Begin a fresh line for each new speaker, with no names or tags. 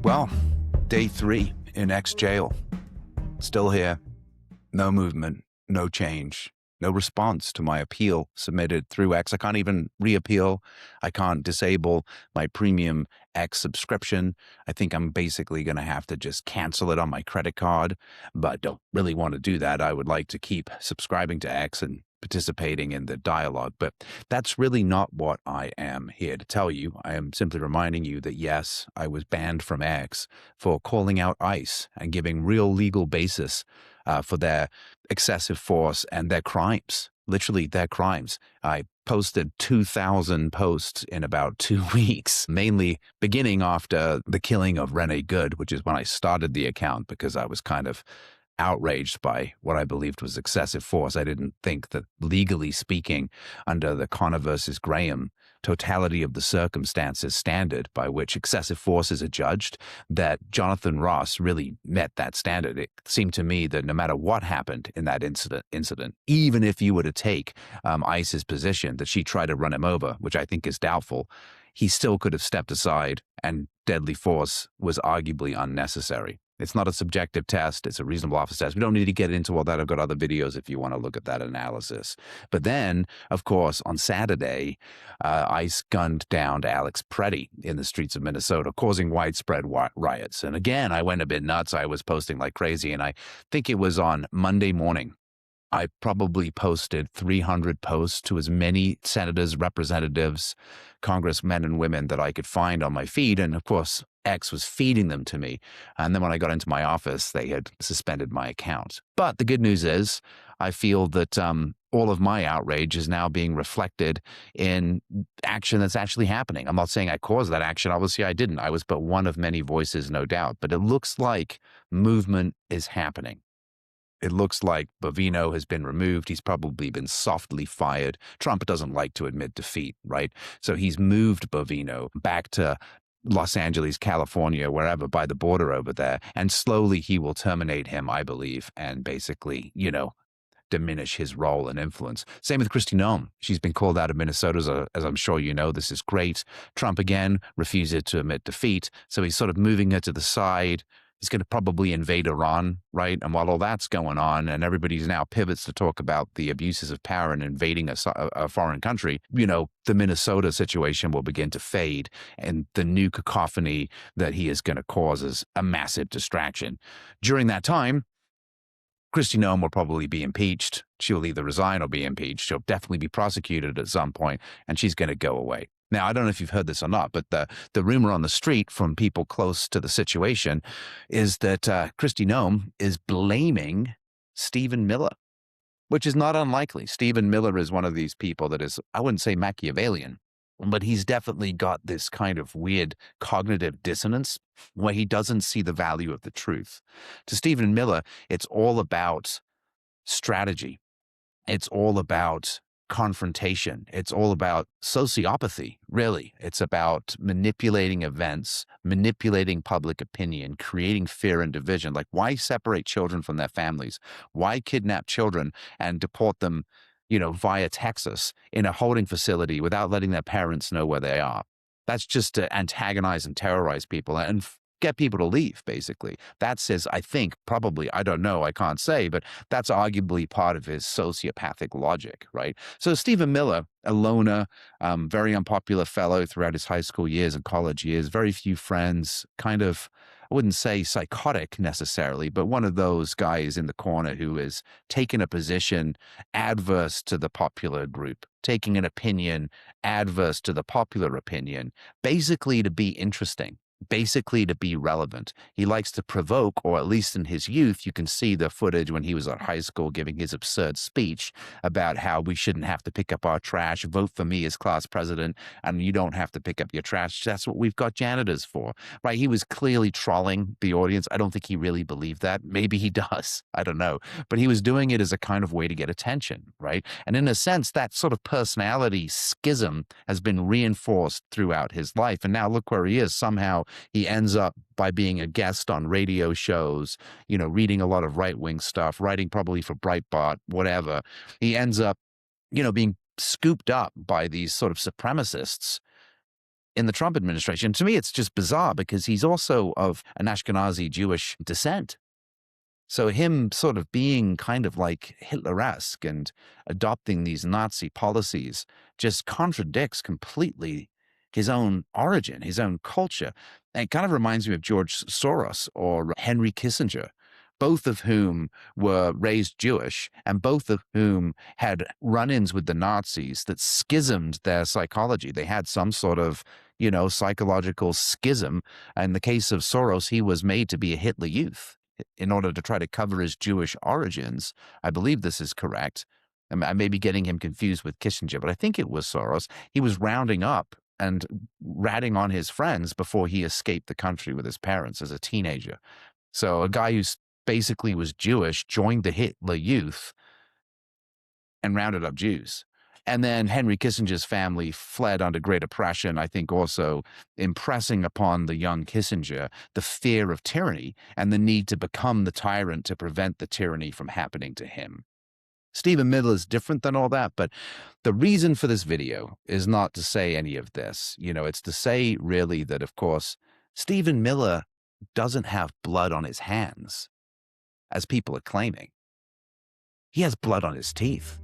Well, day 3 in X jail. Still here. No movement, no change, no response to my appeal submitted through X. I can't even reappeal. I can't disable my premium X subscription. I think I'm basically going to have to just cancel it on my credit card, but don't really want to do that. I would like to keep subscribing to X and participating in the dialogue, but that's really not what I am here to tell you. I am simply reminding you that yes, I was banned from X for calling out ICE and giving real legal basis for their excessive force and their crimes, literally their crimes. I posted 2,000 posts in about 2 weeks, mainly beginning after the killing of Renee Good, which is when I started the account because I was kind of outraged by what I believed was excessive force. I didn't think that, legally speaking, under the Connor versus Graham totality of the circumstances standard by which excessive force is adjudged, that Jonathan Ross really met that standard. It seemed to me that no matter what happened in that incident, even if you were to take ICE's position that she tried to run him over, which I think is doubtful, he still could have stepped aside and deadly force was arguably unnecessary. It's not a subjective test. It's a reasonable officer test. We don't need to get into all that. I've got other videos if you want to look at that analysis. But then, of course, on Saturday, ICE gunned down Alex Preddy in the streets of Minnesota, causing widespread riots. And again, I went a bit nuts. I was posting like crazy. And I think it was on Monday morning, I probably posted 300 posts to as many senators, representatives, congressmen and women that I could find on my feed. And of course, X was feeding them to me. And then when I got into my office, they had suspended my account. But the good news is I feel that all of my outrage is now being reflected in action that's actually happening. I'm not saying I caused that action. Obviously, I didn't. I was but one of many voices, no doubt. But it looks like movement is happening. It looks like Bovino has been removed. He's probably been softly fired. Trump doesn't like to admit defeat, right? So he's moved Bovino back to Los Angeles, California, wherever, by the border over there. And slowly he will terminate him, I believe, and basically, diminish his role and influence. Same with Kristi Noem. She's been called out of Minnesota, as I'm sure you know. This is great. Trump, again, refuses to admit defeat. So he's sort of moving her to the side. He's going to probably invade Iran, right? And while all that's going on and everybody's now pivots to talk about the abuses of power and invading a foreign country, the Minnesota situation will begin to fade, and the new cacophony that he is going to cause is a massive distraction. During that time, Kristi Noem will probably be impeached. She'll either resign or be impeached. She'll definitely be prosecuted at some point, and she's going to go away. Now, I don't know if you've heard this or not, but the rumor on the street from people close to the situation is that Kristi Noem is blaming Stephen Miller, which is not unlikely. Stephen Miller is one of these people that is, I wouldn't say Machiavellian, but he's definitely got this kind of weird cognitive dissonance where he doesn't see the value of the truth. To Stephen Miller, it's all about strategy. It's all about confrontation. It's all about sociopathy, really. It's about manipulating events, manipulating public opinion, creating fear and division. Like, why separate children from their families? Why kidnap children and deport them, via Texas in a holding facility without letting their parents know where they are? That's just to antagonize and terrorize people and get people to leave, basically. That says, I think, probably, I don't know, I can't say, but that's arguably part of his sociopathic logic, right? So Stephen Miller, a loner, very unpopular fellow throughout his high school years and college years, very few friends, kind of, I wouldn't say psychotic necessarily, but one of those guys in the corner who is taking a position adverse to the popular group, taking an opinion adverse to the popular opinion, basically to be interesting, basically to be relevant. He likes to provoke, or at least in his youth, you can see the footage when he was at high school giving his absurd speech about how we shouldn't have to pick up our trash, vote for me as class president, and you don't have to pick up your trash. That's what we've got janitors for, right? He was clearly trolling the audience. I don't think he really believed that. Maybe he does. I don't know. But he was doing it as a kind of way to get attention, right? And in a sense, that sort of personality schism has been reinforced throughout his life. And now look where he is. Somehow he ends up by being a guest on radio shows, reading a lot of right-wing stuff, writing probably for Breitbart, whatever. He ends up, being scooped up by these sort of supremacists in the Trump administration. To me, it's just bizarre because he's also of an Ashkenazi Jewish descent. So him sort of being kind of like Hitler-esque and adopting these Nazi policies just contradicts completely his own origin, his own culture. And it kind of reminds me of George Soros or Henry Kissinger, both of whom were raised Jewish and both of whom had run-ins with the Nazis that schismed their psychology. They had some sort of, psychological schism. In the case of Soros, he was made to be a Hitler Youth in order to try to cover his Jewish origins. I believe this is correct. I may be getting him confused with Kissinger, but I think it was Soros. He was rounding up and ratting on his friends before he escaped the country with his parents as a teenager. So a guy who basically was Jewish joined the Hitler Youth and rounded up Jews. And then Henry Kissinger's family fled under great oppression, I think also impressing upon the young Kissinger the fear of tyranny and the need to become the tyrant to prevent the tyranny from happening to him. Stephen Miller is different than all that, but the reason for this video is not to say any of this. It's to say really that, of course, Stephen Miller doesn't have blood on his hands, as people are claiming. He has blood on his teeth.